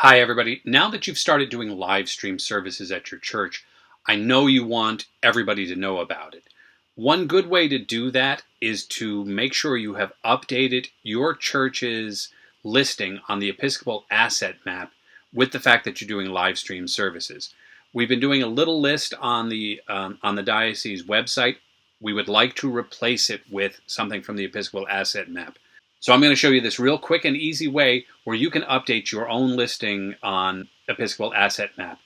Hi, everybody. Now that you've started doing live stream services at your church, I know you want everybody to know about it. One good way to do that is to make sure you have updated your church's listing on the Episcopal Asset Map with the fact that you're doing live stream services. We've been doing a little list on the diocese website. We would like to replace it with something from the Episcopal Asset Map. So I'm going to show you this real quick and easy way where you can update your own listing on Episcopal Asset Map.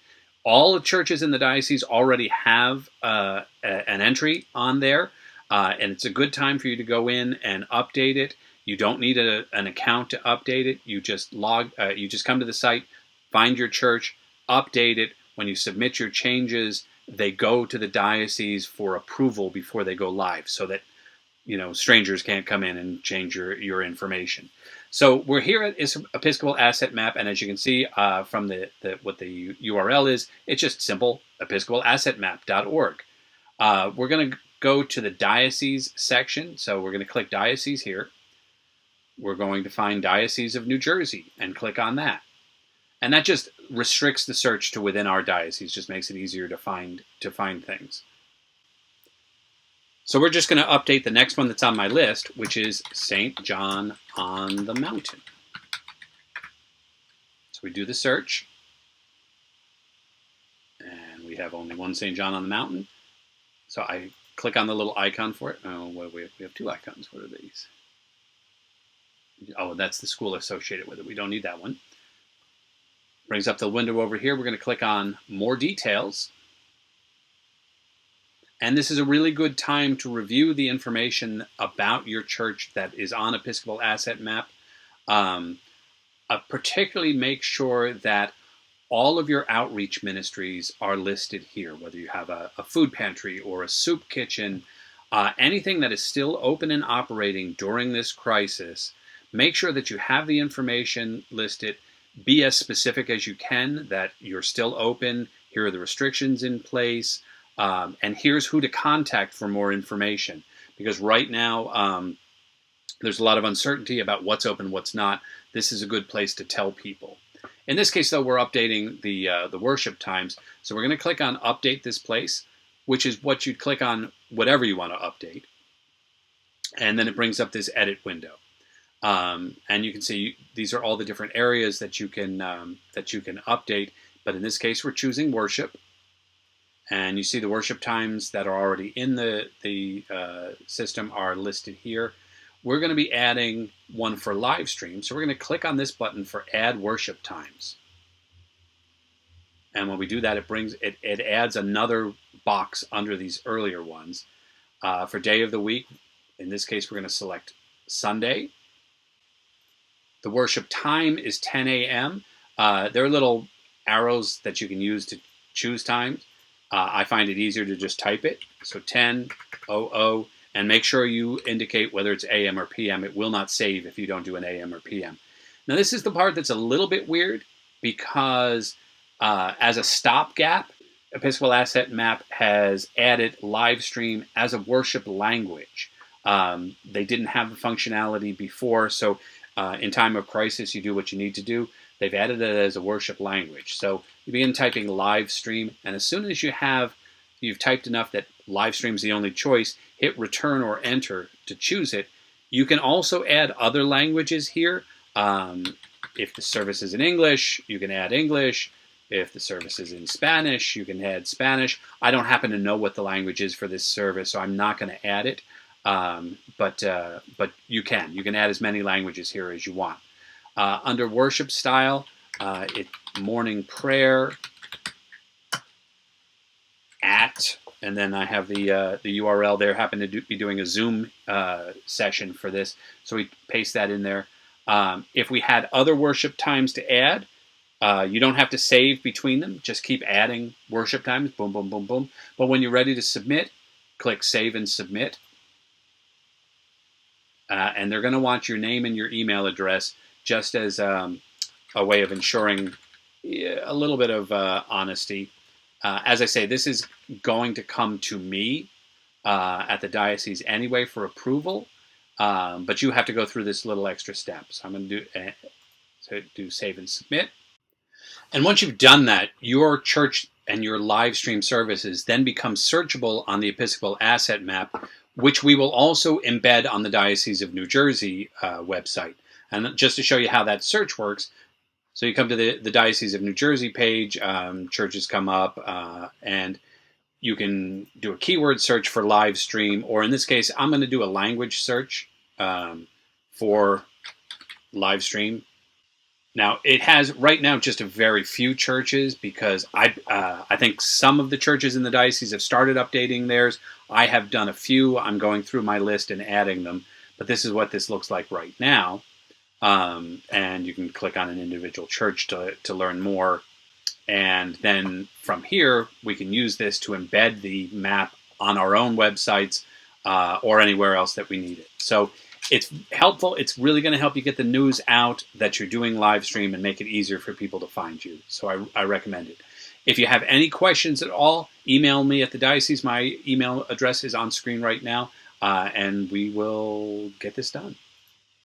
All the churches in the diocese already have an entry on there, and it's a good time for you to go in and update it. You don't need an account to update it. You just come to the site, find your church, update it. When you submit your changes, they go to the diocese for approval before they go live, so that strangers can't come in and change your information. So we're here at Episcopal Asset Map, and as you can see from what the URL is, it's just simple, episcopalassetmap.org. We're going to go to the diocese section, so we're going to click diocese here. We're going to find Diocese of New Jersey and click on that. And that just restricts the search to within our diocese, just makes it easier to find things. So we're just going to update the next one that's on my list, which is St. John on the Mountain. So we do the search, and we have only one St. John on the Mountain. So I click on the little icon for it. Oh, well, we have two icons. What are these? Oh, that's the school associated with it. We don't need that one. Brings up the window over here. We're going to click on More Details. And this is a really good time to review the information about your church that is on Episcopal Asset Map. Particularly make sure that all of your outreach ministries are listed here, whether you have a food pantry or a soup kitchen, anything that is still open and operating during this crisis. Make sure that you have the information listed. Be as specific as you can, that you're still open. Here are the restrictions in place. And here's who to contact for more information, because right now there's a lot of uncertainty about what's open, what's not. This is a good place to tell people. In this case, though, we're updating the worship times. So we're going to click on Update This Place, which is what you'd click on whatever you want to update. And then it brings up this edit window. And you can see these are all the different areas that you can update. But in this case, we're choosing worship. And you see the worship times that are already in the system are listed here. We're going to be adding one for live stream. So we're going to click on this button for Add Worship Times. And when we do that, it adds another box under these earlier ones. For day of the week, in this case, we're going to select Sunday. The worship time is 10 a.m. There are little arrows that you can use to choose times. I find it easier to just type it. So 10:00, and make sure you indicate whether it's AM or PM. It will not save if you don't do an AM or PM. Now this is the part that's a little bit weird, because as a stopgap, Episcopal Asset Map has added live stream as a worship language. They didn't have the functionality before, so in time of crisis, you do what you need to do. They've added it as a worship language. So you begin typing live stream, and as soon as you've typed enough that live stream is the only choice, hit return or enter to choose it. You can also add other languages here. If the service is in English, you can add English. If the service is in Spanish, you can add Spanish. I don't happen to know what the language is for this service, so I'm not going to add it. But you can add as many languages here as you want. Under worship style, morning prayer and then I have the URL there. Happen to be doing a Zoom session for this, so we paste that in there. If we had other worship times to add, you don't have to save between them. Just keep adding worship times. Boom, boom, boom, boom. But when you're ready to submit, click Save and Submit. And they're going to want your name and your email address, just as a way of ensuring a little bit of honesty. As I say, this is going to come to me at the diocese anyway for approval, but you have to go through this little extra step. So I'm going to do Save and Submit. And once you've done that, your church and your live stream services then become searchable on the Episcopal Asset Map, which we will also embed on the Diocese of New Jersey website. And just to show you how that search works, so you come to the Diocese of New Jersey page, churches come up, and you can do a keyword search for live stream, or in this case, I'm going to do a language search for live stream. Now, it has right now just a very few churches, because I think some of the churches in the diocese have started updating theirs. I have done a few. I'm going through my list and adding them, but this is what this looks like right now. And you can click on an individual church to learn more. And then from here, we can use this to embed the map on our own websites or anywhere else that we need it. So it's helpful. It's really going to help you get the news out that you're doing live stream and make it easier for people to find you. So I recommend it. If you have any questions at all, email me at the diocese. My email address is on screen right now, and we will get this done.